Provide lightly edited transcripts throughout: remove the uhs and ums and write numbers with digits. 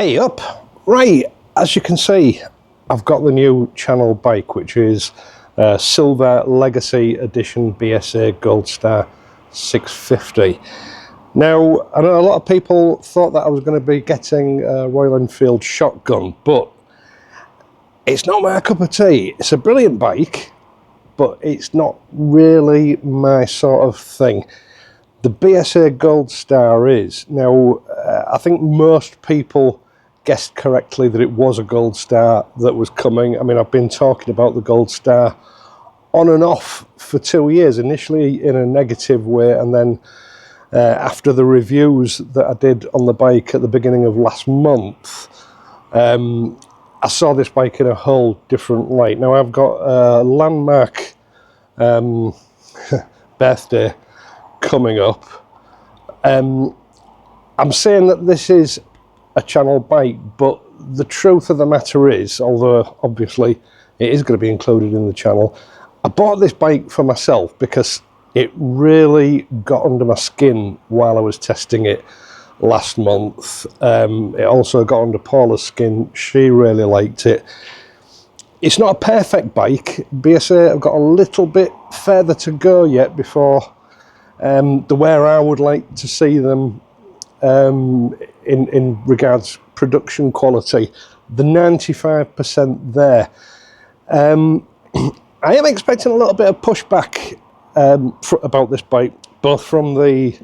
Hey up! Right, as you can see, I've got the new channel bike, which is Silver Legacy Edition BSA Gold Star 650. Now, I know a lot of people thought that I was going to be getting a Royal Enfield shotgun, but it's not my cup of tea. It's a brilliant bike, but it's not really my sort of thing. The BSA Gold Star is. Now, I think most people guessed correctly that it was a Gold Star that was coming. I mean, I've been talking about the Gold Star on and off for 2 years, initially in a negative way, and then after the reviews that I did on the bike at the beginning of last month, I saw this bike in a whole different light. Now, I've got a landmark birthday coming up. I'm saying that this is a channel bike, but the truth of the matter is, although obviously it is going to be included in the channel, I bought this bike for myself because it really got under my skin while I was testing it last month. It also got under Paula's skin. She really liked it. It's not a perfect bike. BSA have got a little bit further to go yet before the where I would like to see them in regards production quality. The 95% there. I am expecting a little bit of pushback about this bike, both from the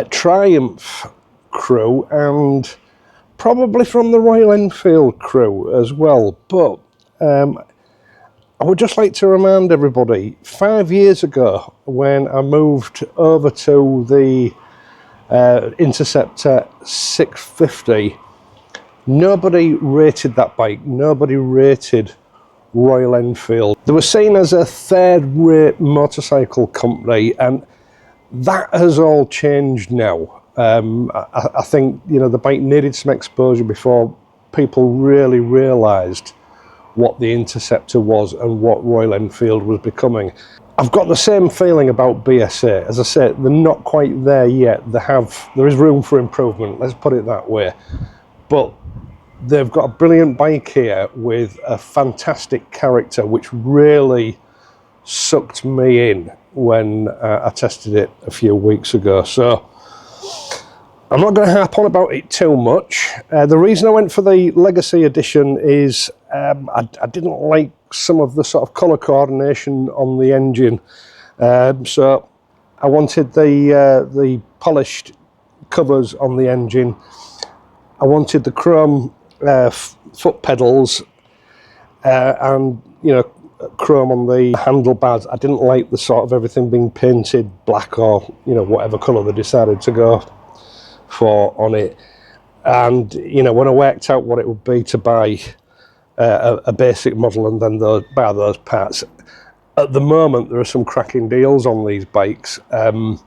Triumph crew and probably from the Royal Enfield crew as well. But I would just like to remind everybody, 5 years ago when I moved over to the Interceptor 650, nobody rated that bike, nobody rated Royal Enfield. They were seen as a third-rate motorcycle company, and that has all changed now. I think, you know, the bike needed some exposure before people really realised what the Interceptor was and what Royal Enfield was becoming. I've got the same feeling about BSA. As I said, they're not quite there yet. There is room for improvement, let's put it that way. But they've got a brilliant bike here with a fantastic character, which really sucked me in when I tested it a few weeks ago. So I'm not going to harp on about it too much. The reason I went for the Legacy Edition is I didn't like some of the sort of colour coordination on the engine. So I wanted the polished covers on the engine. I wanted the chrome foot pedals and, you know, chrome on the handlebars. I didn't like the sort of everything being painted black or, you know, whatever colour they decided to go for on it. And, you know, when I worked out what it would be to buy a basic model and then buy those parts, at the moment there are some cracking deals on these bikes. You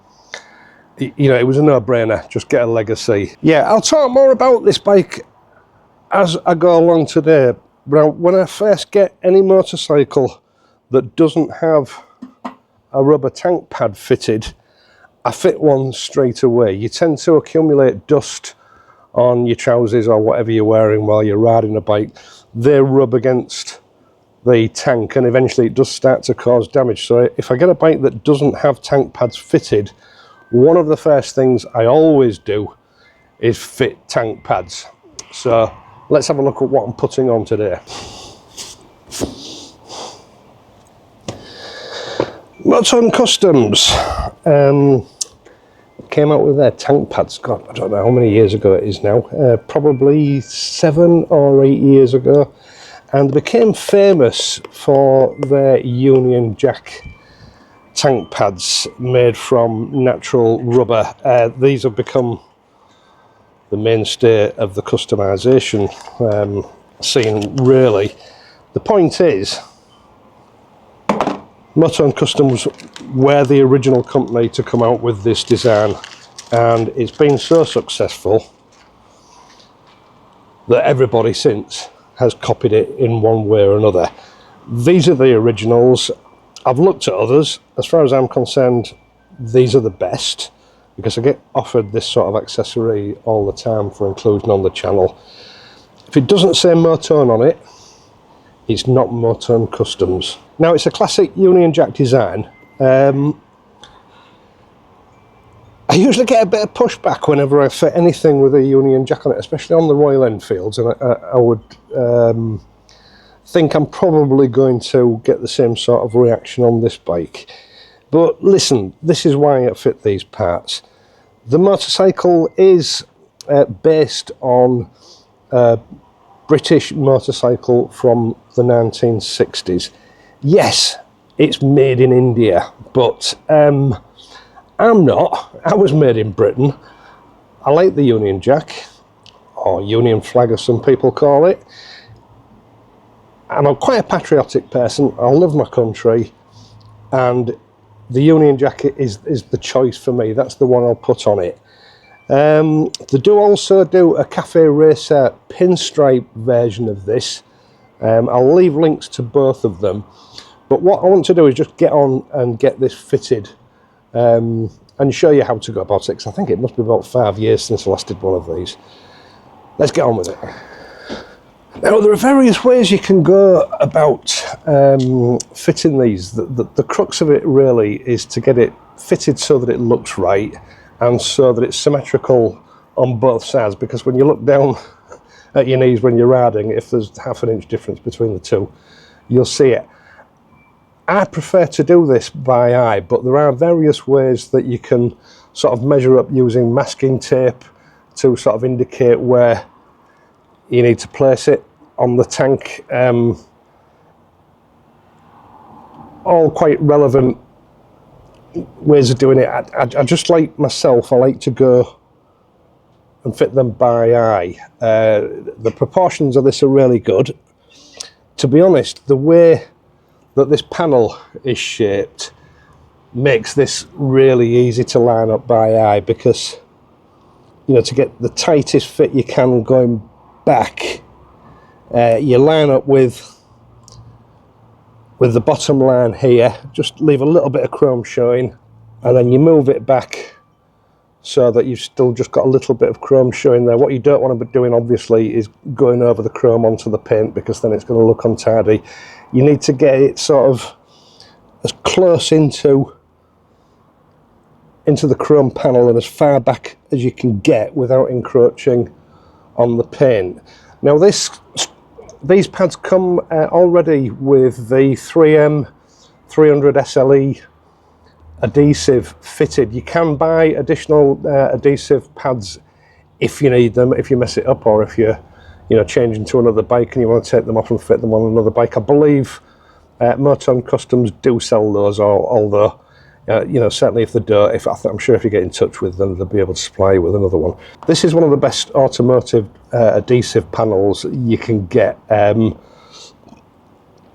know, it was a no-brainer, just get a Legacy. Yeah, I'll talk more about this bike as I go along today. But when I first get any motorcycle that doesn't have a rubber tank pad fitted, I fit one straight away. You tend to accumulate dust on your trousers or whatever you're wearing while you're riding a bike. They rub against the tank and eventually it does start to cause damage. So if I get a bike that doesn't have tank pads fitted, one of the first things I always do is fit tank pads. So let's have a look at what I'm putting on today. Moton Customs came out with their tank pads. God, I don't know how many years ago it is now. Probably 7 or 8 years ago. And became famous for their Union Jack tank pads made from natural rubber. These have become the mainstay of the customization scene, really. The point is, Moton Customs were the original company to come out with this design, and it's been so successful that everybody since has copied it in one way or another. These are the originals. I've looked at others. As far as I'm concerned, these are the best. because I get offered this sort of accessory all the time for inclusion on the channel. If it doesn't say Motone on it, it's not Motone Customs. Now, it's a classic Union Jack design. I usually get a bit of pushback whenever I fit anything with a Union Jack on it, especially on the Royal Enfields, and I would think I'm probably going to get the same sort of reaction on this bike. But listen, this is why I fit these parts. The motorcycle is based on a British motorcycle from the 1960s. Yes, it's made in India, but I'm not. I was made in Britain. I like the Union Jack, or Union Flag as some people call it. And I'm quite a patriotic person. I love my country, and the Union Jack is the choice for me. That's the one I'll put on it. They do also do a Cafe Racer pinstripe version of this. I'll leave links to both of them. But what I want to do is just get on and get this fitted and show you how to go about it, because I think it must be about 5 years since I last did one of these. Let's get on with it. Now, there are various ways you can go about fitting these. The crux of it really is to get it fitted so that it looks right and so that it's symmetrical on both sides, because when you look down at your knees when you're riding, if there's half an inch difference between the two, you'll see it. I prefer to do this by eye, but there are various ways that you can sort of measure up using masking tape to sort of indicate where you need to place it on the tank. All quite relevant ways of doing it. I just like myself, I like to go and fit them by eye. The proportions of this are really good. To be honest, the way that this panel is shaped makes this really easy to line up by eye, because, you know, to get the tightest fit you can going back, you line up with the bottom line here, just leave a little bit of chrome showing, and then you move it back so that you've still just got a little bit of chrome showing there. What you don't want to be doing, obviously, is going over the chrome onto the paint, because then it's going to look untidy. You need to get it sort of as close into the chrome panel and as far back as you can get without encroaching on the paint. Now, these pads come already with the 3M 300 SLE adhesive fitted. You can buy additional adhesive pads if you need them, if you mess it up, or if you're changing to another bike and you want to take them off and fit them on another bike. I believe Motone Customs do sell those, although certainly if they don't, I'm sure if you get in touch with them, they'll be able to supply you with another one. This is one of the best automotive adhesive panels you can get.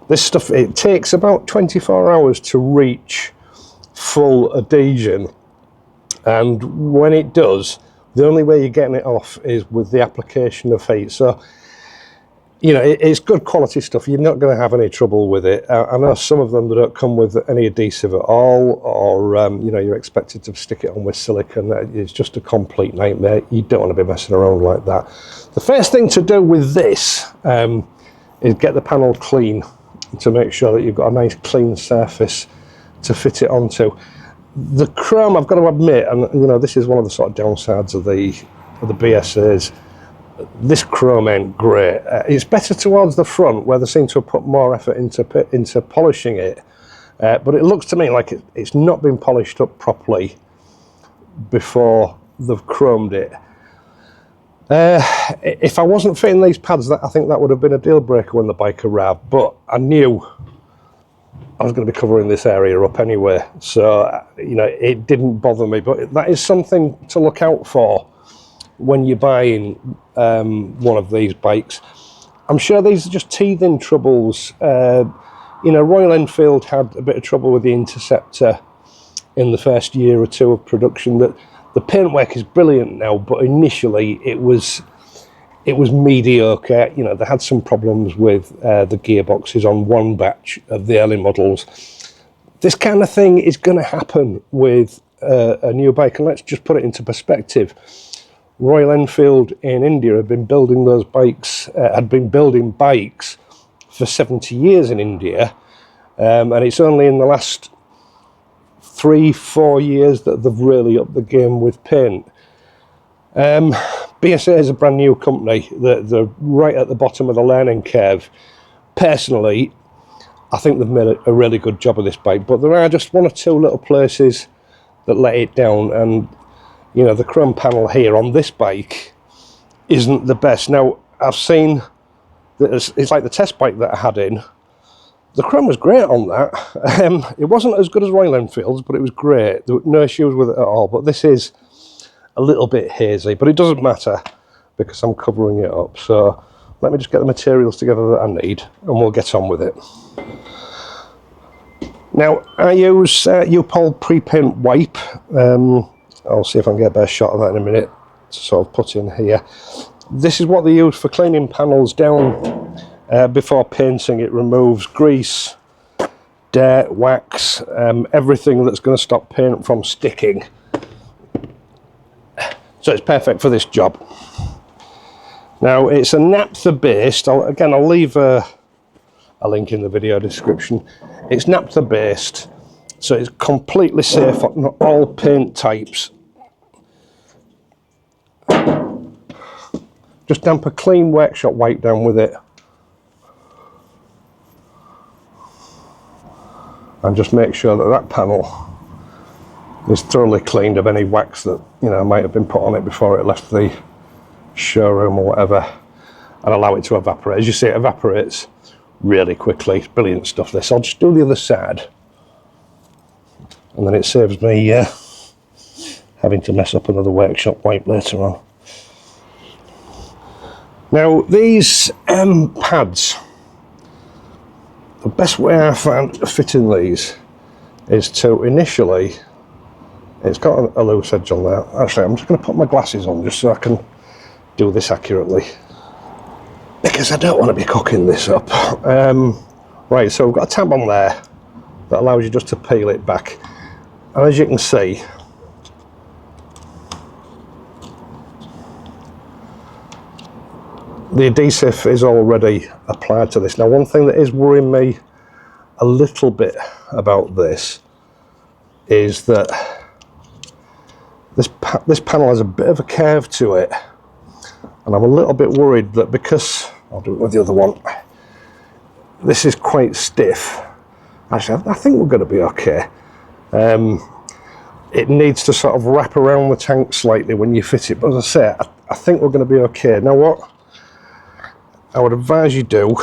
This stuff, it takes about 24 hours to reach full adhesion, and when it does, the only way you're getting it off is with the application of heat. So, it's good quality stuff. You're not going to have any trouble with it. I know some of them that don't come with any adhesive at all, or you're expected to stick it on with silicone. It's just a complete nightmare. You don't want to be messing around like that. The first thing to do with this is get the panel clean, to make sure that you've got a nice clean surface to fit it onto. The chrome, I've got to admit, and this is one of the sort of downsides of the BSAs, this chrome ain't great. It's better towards the front, where they seem to have put more effort into polishing it, but it looks to me like it's not been polished up properly before they've chromed it. If I wasn't fitting these pads, I think that would have been a deal breaker when the bike arrived, but I knew I was going to be covering this area up anyway, so it didn't bother me. But that is something to look out for when you're buying one of these bikes. I'm sure these are just teething troubles. Royal Enfield had a bit of trouble with the Interceptor in the first year or two of production. That the paintwork is brilliant now, but initially it was mediocre. They had some problems with the gearboxes on one batch of the early models. This kind of thing is going to happen with a new bike. And let's just put it into perspective. Royal Enfield in India had been building those bikes, had been building bikes for 70 years in India, and it's only in the last 3-4 years that they've really upped the game with paint. BSA is a brand new company. They're right at the bottom of the learning curve. Personally, I think they've made a really good job of this bike, but there are just 1 or 2 little places that let it down, and you know, the chrome panel here on this bike isn't the best. Now, I've seen that it's like the test bike that I had in. The chrome was great on that. It wasn't as good as Royal Enfield's, but it was great. There were no issues with it at all. But this is a little bit hazy, but it doesn't matter because I'm covering it up. So let me just get the materials together that I need and we'll get on with it. Now, I use U-POL pre-paint wipe. I'll see if I can get a better shot of that in a minute to sort of put in here. This is what they use for cleaning panels down before painting. It removes grease, dirt, wax, everything that's going to stop paint from sticking. So it's perfect for this job. Now, it's a naphtha based. I'll leave a link in the video description. It's naphtha based, so it's completely safe on all paint types. Just damp a clean workshop wipe down with it. And just make sure that that panel is thoroughly cleaned of any wax that, you know, might have been put on it before it left the showroom or whatever, and allow it to evaporate. As you see, it evaporates really quickly. It's brilliant stuff, this. I'll just do the other side, and then it saves me having to mess up another workshop wipe later on. Now, these pads, the best way I found of fitting these is to initially, it's got a loose edge on there. Actually, I'm just going to put my glasses on just so I can do this accurately, because I don't want to be cooking this up. Right, so we've got a tab on there that allows you just to peel it back, and as you can see, the adhesive is already applied to this. Now, one thing that is worrying me a little bit about this is that this panel has a bit of a curve to it, and I'm a little bit worried that because, I'll do it with the other one, this is quite stiff. Actually, I think we're going to be okay. It needs to sort of wrap around the tank slightly when you fit it, but as I say, I think we're going to be okay. Now, what I would advise you do,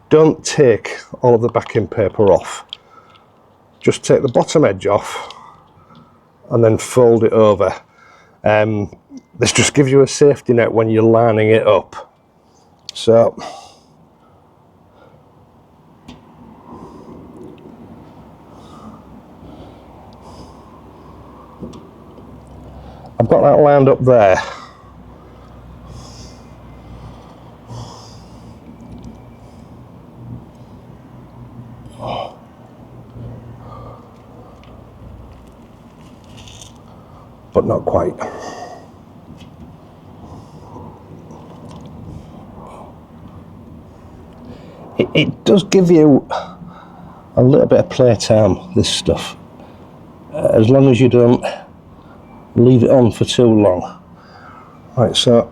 don't take all of the backing paper off. Just take the bottom edge off and then fold it over. This just gives you a safety net when you're lining it up. So I've got that lined up there. But not quite. It does give you a little bit of playtime, this stuff, as long as you don't leave it on for too long. Right, so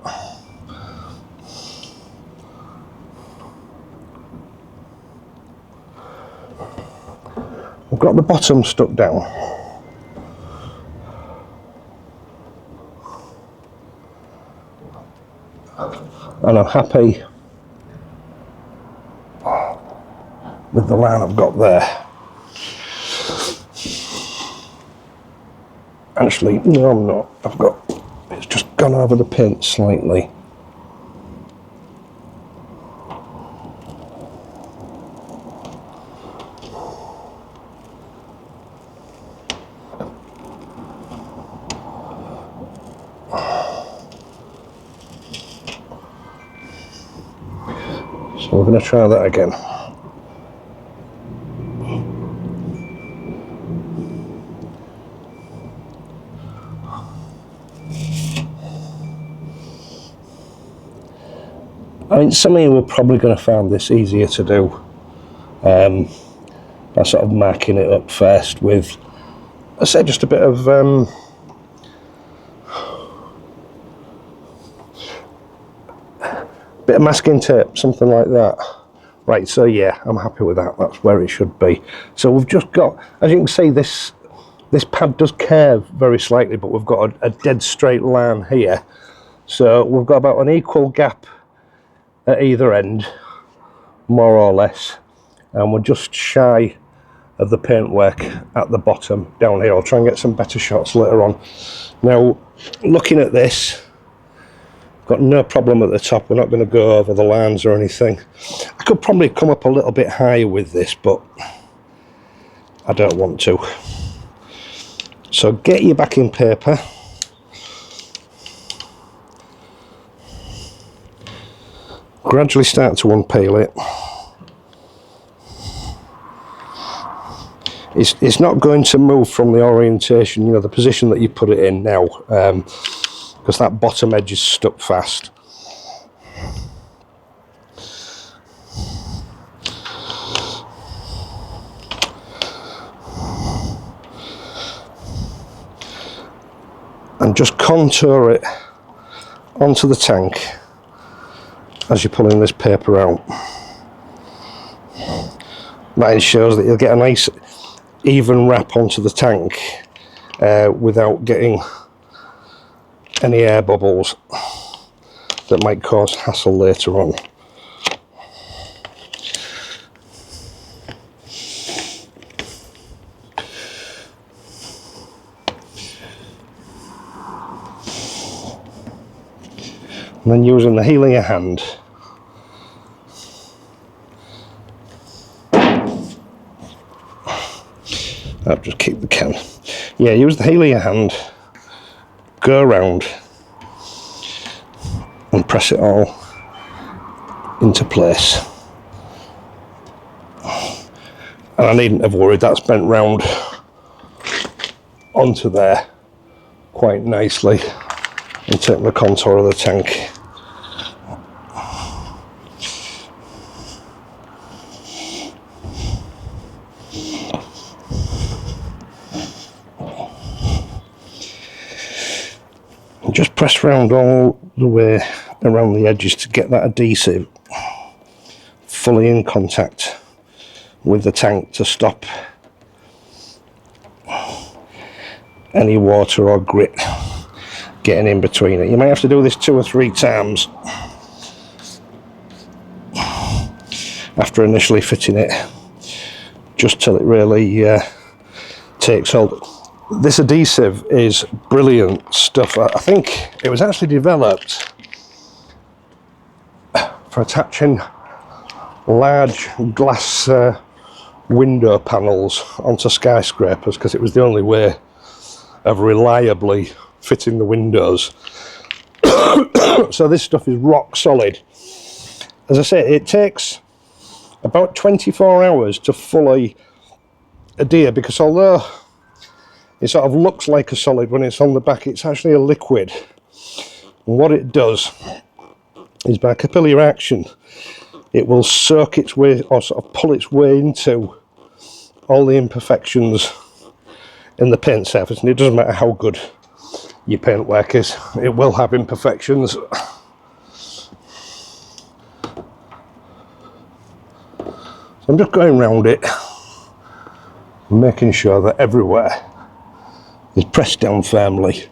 I've got the bottom stuck down. And I'm happy with the line I've got there. Actually, no, I'm not. It's just gone over the paint slightly. So we're going to try that again. I mean, some of you are probably going to find this easier to do by sort of marking it up first with, I say, just a bit of masking tape, something like that. Right, so yeah, I'm happy with that. That's where it should be. So we've just got, as you can see, this pad does curve very slightly, but we've got a dead straight line here. So we've got about an equal gap at either end, more or less, and we're just shy of the paintwork at the bottom down here. I'll try and get some better shots later on. Now, looking at this, got no problem at the top. We're not going to go over the lines or anything. I could probably come up a little bit higher with this, but I don't want to. So get your backing paper. Gradually start to unpeel it. It's not going to move from the orientation, you know, the position that you put it in now, because that bottom edge is stuck fast. And just contour it onto the tank as you're pulling this paper out. That ensures that you'll get a nice even wrap onto the tank without getting any air bubbles that might cause hassle later on. And then using the heel of your hand, I'll just keep the can. Yeah, use the heel of your hand, go around and press it all into place. And I needn't have worried, that's bent round onto there quite nicely and taking the contour of the tank. Just press round all the way around the edges to get that adhesive fully in contact with the tank to stop any water or grit getting in between it. You may have to do this 2 or 3 times after initially fitting it, just till it really takes hold. This adhesive is brilliant stuff. I think it was actually developed for attaching large glass window panels onto skyscrapers, because it was the only way of reliably fitting the windows. So this stuff is rock solid. As I say, it takes about 24 hours to fully adhere, because although it sort of looks like a solid when it's on the back, it's actually a liquid. And what it does is, by capillary action, it will soak its way, or sort of pull its way into all the imperfections in the paint surface. And it doesn't matter how good your paint work is, it will have imperfections. So I'm just going around it, making sure that everywhere is pressed down firmly.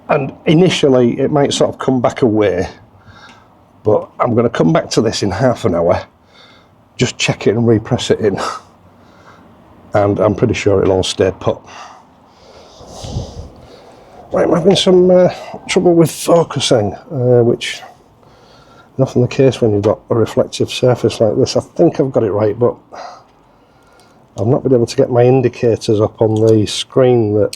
And initially it might sort of come back away, but I'm going to come back to this in half an hour, just check it and repress it in, and I'm pretty sure it'll all stay put. Right, I'm having some trouble with focusing, which is often the case when you've got a reflective surface like this. I think I've got it right, but I've not been able to get my indicators up on the screen that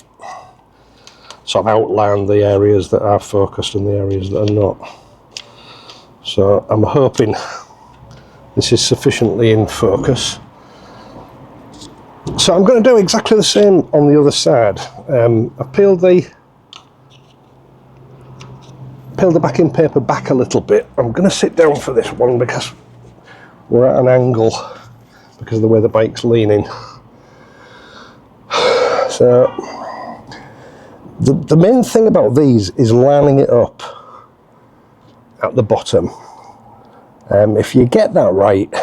sort of outline the areas that are focused and the areas that are not. So I'm hoping this is sufficiently in focus. So I'm going to do exactly the same on the other side. I've peeled the peel the backing paper back a little bit. I'm going to sit down for this one because we're at an angle because of the way the bike's leaning. So the main thing about these is lining it up at the bottom. If you get that right,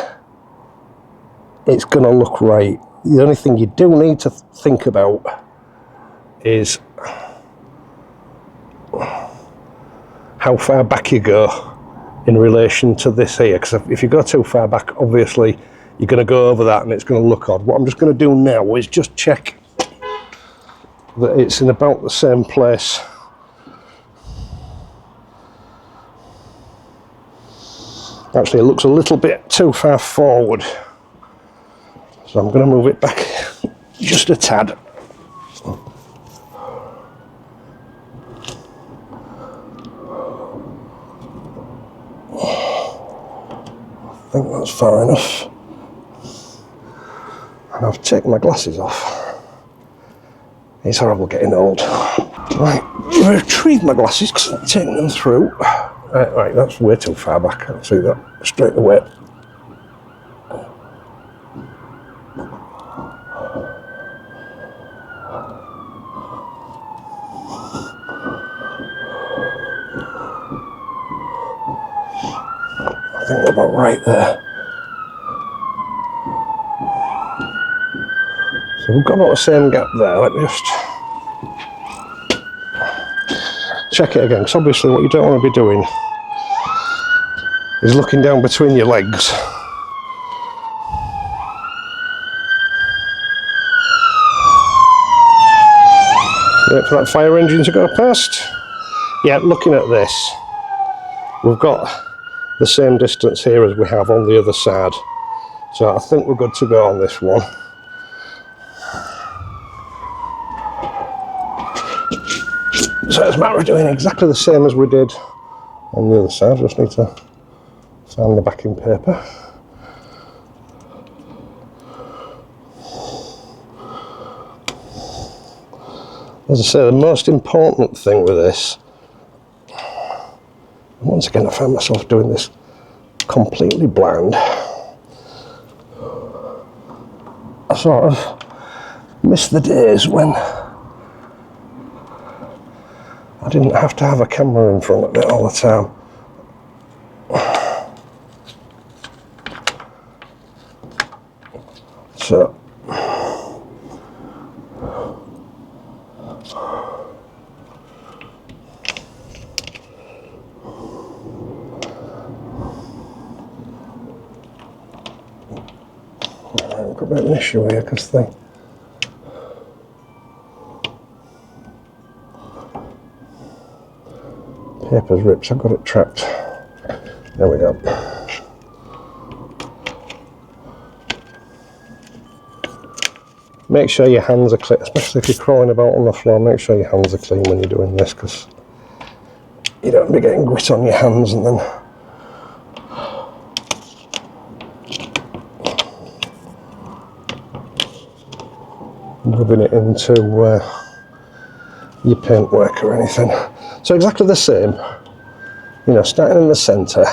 it's going to look right. The only thing you do need to think about is how far back you go in relation to this here, because if you go too far back, obviously you're going to go over that and it's going to look odd. What I'm just going to do now is just check that it's in about the same place. Actually, it looks a little bit too far forward, so I'm going to move it back just a tad. I think that's far enough. And I've taken my glasses off. It's horrible getting old. Right, retrieve my glasses because I'm taking them through. Right, that's way too far back. I can't see that straight away. I think we're about right there. So we've got about the same gap there. Let me just check it again, because obviously what you don't want to be doing is looking down between your legs. Wait for that fire engine to go past. Yeah, looking at this, we've got the same distance here as we have on the other side. So I think we're good to go on this one. So it's a matter of doing exactly the same as we did on the other side. Just need to find the backing paper. As I say, the most important thing with this, and once again I found myself doing this completely blind. I sort of miss the days when I didn't have to have a camera in front of it all the time. So I've got a bit of an issue here because the paper's ripped, so I've got it trapped. There we go. Make sure your hands are clean, especially if you're crawling about on the floor. Make sure your hands are clean when you're doing this, because you don't be getting grit on your hands and then rubbing it into your paintwork or anything. So exactly the same, you know, starting in the centre,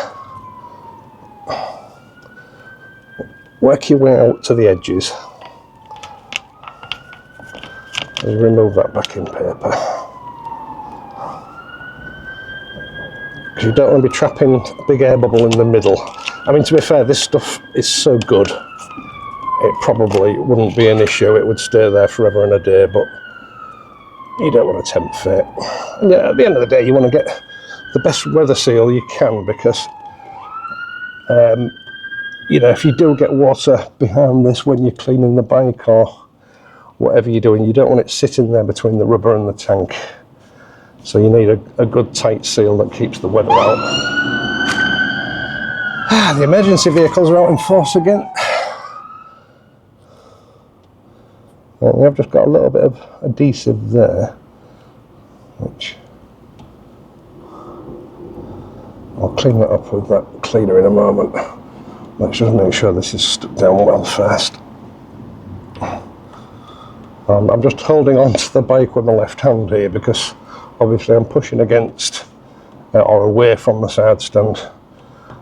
work your way out to the edges and remove that backing paper, because you don't want to be trapping a big air bubble in the middle. I mean, to be fair, this stuff is so good, it probably wouldn't be an issue. It would stay there forever and a day, but you don't want to tempt fate. And at the end of the day, you want to get the best weather seal you can, because you know, if you do get water behind this when you're cleaning the bike or whatever you're doing, you don't want it sitting there between the rubber and the tank. So you need a good tight seal that keeps the weather out. The emergency vehicles are out in force again. And we have just got a little bit of adhesive there, which I'll clean that up with that cleaner in a moment. Let's just make sure this is stuck down well first. I'm just holding on to the bike with my left hand here, because obviously I'm pushing against or away from the side stand.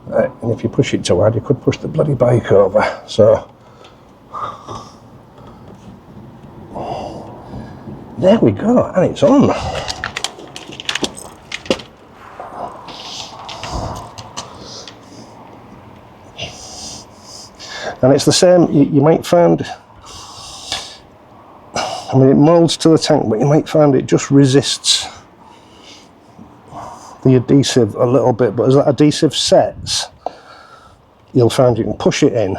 And if you push it too hard, you could push the bloody bike over. So there we go, and it's on. And it's the same, you might find, I mean, it moulds to the tank, but you might find it just resists the adhesive a little bit, but as that adhesive sets, you'll find you can push it in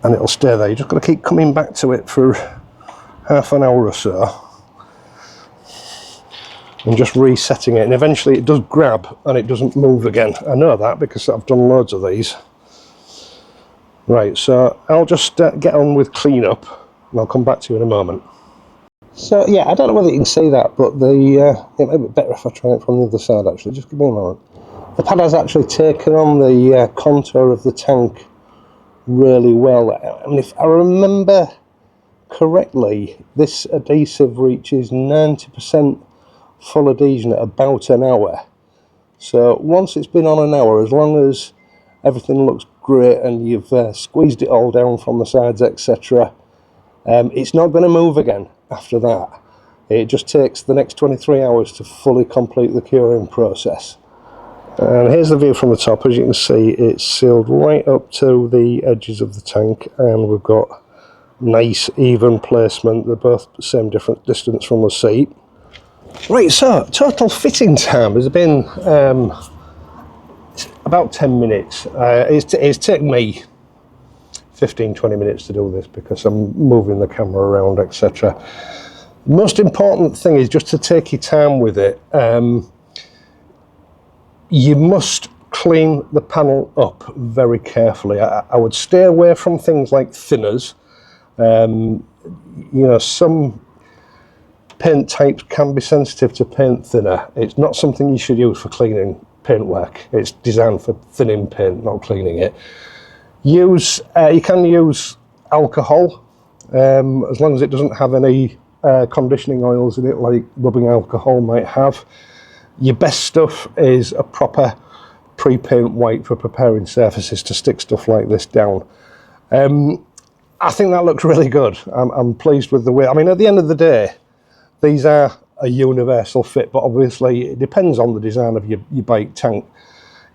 and it'll stay there. You just got to keep coming back to it for half an hour or so and just resetting it, and eventually it does grab and it doesn't move again. I know that because I've done loads of these. Right, so I'll just get on with cleanup and I'll come back to you in a moment. So yeah, I don't know whether you can see that, but it might be better if I try it from the other side actually. Just give me a moment. The pad has actually taken on the contour of the tank really well. I mean, if I remember correctly, this adhesive reaches 90% full adhesion at about an hour. So once it's been on an hour, as long as everything looks great and you've squeezed it all down from the sides, etc., it's not going to move again after that. It just takes the next 23 hours to fully complete the curing process. And here's the view from the top. As you can see, it's sealed right up to the edges of the tank, and we've got nice even placement. They're both the same different distance from the seat. Right, so total fitting time has been about 10 minutes. It's taken me 15-20 minutes to do this because I'm moving the camera around, etc. The most important thing is just to take your time with it. You must clean the panel up very carefully. I would stay away from things like thinners. You know, some paint types can be sensitive to paint thinner. It's not something you should use for cleaning paintwork. It's designed for thinning paint, not cleaning it. You can use alcohol, as long as it doesn't have any conditioning oils in it like rubbing alcohol might have. Your best stuff is a proper pre-paint white for preparing surfaces to stick stuff like this down. I think that looks really good. I'm pleased with the way. I mean, at the end of the day, these are a universal fit, but obviously it depends on the design of your bike tank.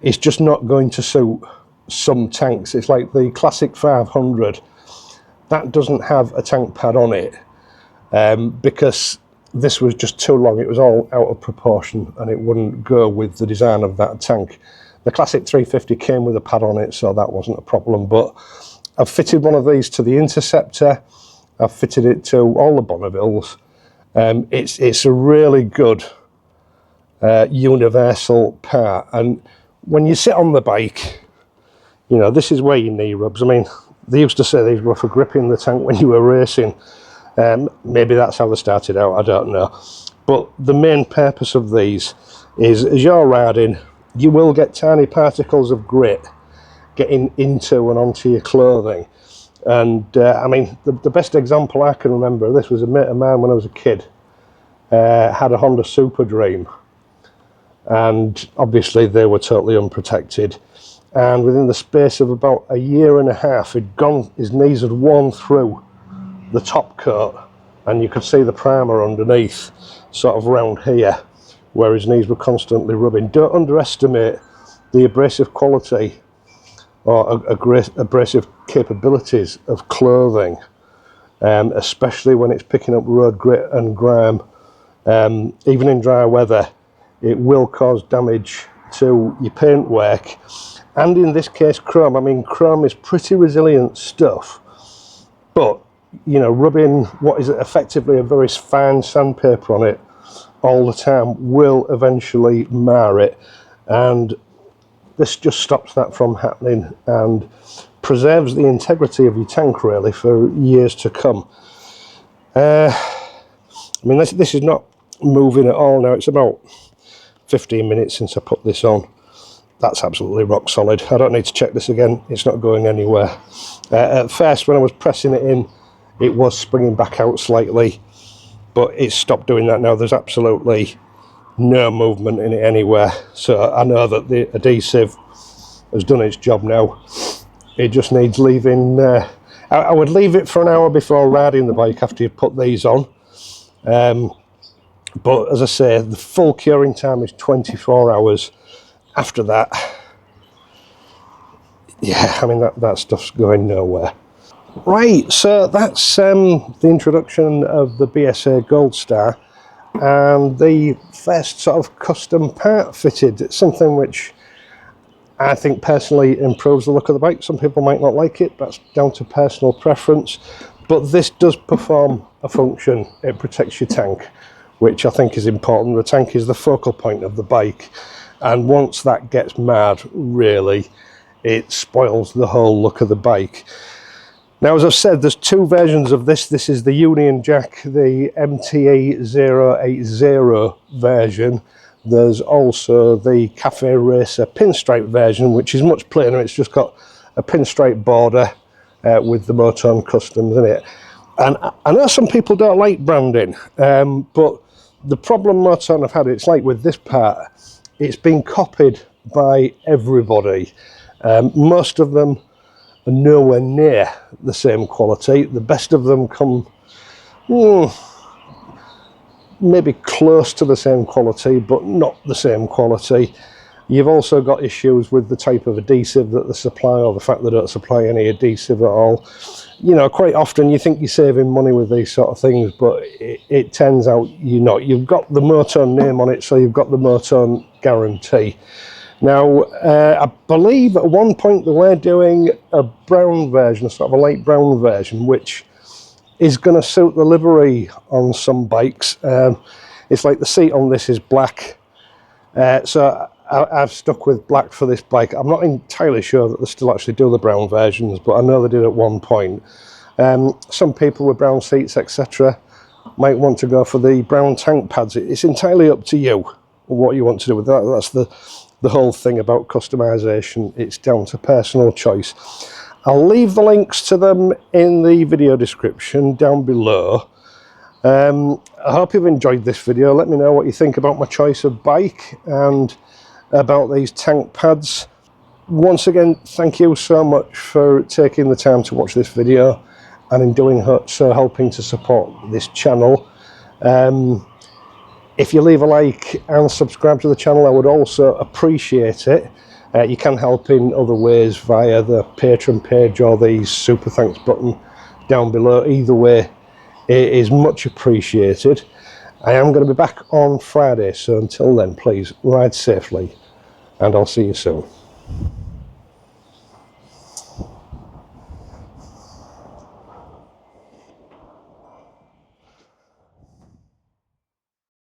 It's just not going to suit some tanks. It's like the classic 500 that doesn't have a tank pad on it because this was just too long. It was all out of proportion and it wouldn't go with the design of that tank. The classic 350 came with a pad on it, so that wasn't a problem, but I've fitted one of these to the Interceptor. I've fitted it to all the Bonnevilles. It's a really good universal part, and when you sit on the bike, you know, this is where your knee rubs. I mean, they used to say these were for gripping the tank when you were racing. Maybe that's how they started out, I don't know. But the main purpose of these is, as you're riding, you will get tiny particles of grit getting into and onto your clothing. And I mean, the best example I can remember of this was a mate of mine when I was a kid, had a Honda Super Dream, and obviously they were totally unprotected, and within the space of about a year and a half his knees had worn through the top coat, and you could see the primer underneath, sort of round here, where his knees were constantly rubbing. Don't underestimate the abrasive quality or abrasive capabilities of clothing, especially when it's picking up road grit and grime. Even in dry weather, it will cause damage to your paintwork, and in this case chrome. I mean, chrome is pretty resilient stuff, but you know, rubbing what is effectively a very fine sandpaper on it all the time will eventually mar it, and this just stops that from happening and preserves the integrity of your tank really for years to come. I mean, this is not moving at all now. It's about 15 minutes since I put this on. That's absolutely rock solid. I don't need to check this again. It's not going anywhere. At first, when I was pressing it in, it was springing back out slightly, but it's stopped doing that now. There's absolutely no movement in it anywhere. So I know that the adhesive has done its job now. It just needs leaving. I would leave it for an hour before riding the bike after you put these on. But as I say, the full curing time is 24 hours. After that, yeah, I mean, that stuff's going nowhere. Right, so that's the introduction of the BSA Gold Star and the first sort of custom part fitted. It's something which I think personally improves the look of the bike. Some people might not like it, that's down to personal preference, but this does perform a function. It protects your tank, which I think is important. The tank is the focal point of the bike, and once that gets marred, really, it spoils the whole look of the bike. Now, as I've said, there's two versions of this. This is the Union Jack, the MTE 080 version. There's also the Cafe Racer pinstripe version, which is much plainer. It's just got a pinstripe border with the Motorn Customs in it. And I know some people don't like branding, but the problem Motorn have had, it's like with this part, it's been copied by everybody. Most of them are nowhere near the same quality. The best of them come maybe close to the same quality, but not the same quality. You've also got issues with the type of adhesive that they supply, or the fact they don't supply any adhesive at all. You know, quite often you think you're saving money with these sort of things, but it turns out you're not. You've got the Motorn name on it, so you've got the Motorn guarantee. Now, I believe at one point they were doing a brown version, sort of a light brown version, which is going to suit the livery on some bikes. It's like the seat on this is black, so I've stuck with black for this bike. I'm not entirely sure that they still actually do the brown versions, but I know they did at one point. Some people with brown seats, etc., might want to go for the brown tank pads. It's entirely up to you what you want to do with that. That's the whole thing about customization. It's down to personal choice. I'll leave the links to them in the video description down below. I hope you've enjoyed this video. Let me know what you think about my choice of bike and about these tank pads. Once again, thank you so much for taking the time to watch this video, and in doing so helping to support this channel. If you leave a like and subscribe to the channel, I would also appreciate it. You can help in other ways via the Patreon page or the super thanks button down below. Either way, it is much appreciated. I am going to be back on Friday, so until then, please ride safely, and I'll see you soon.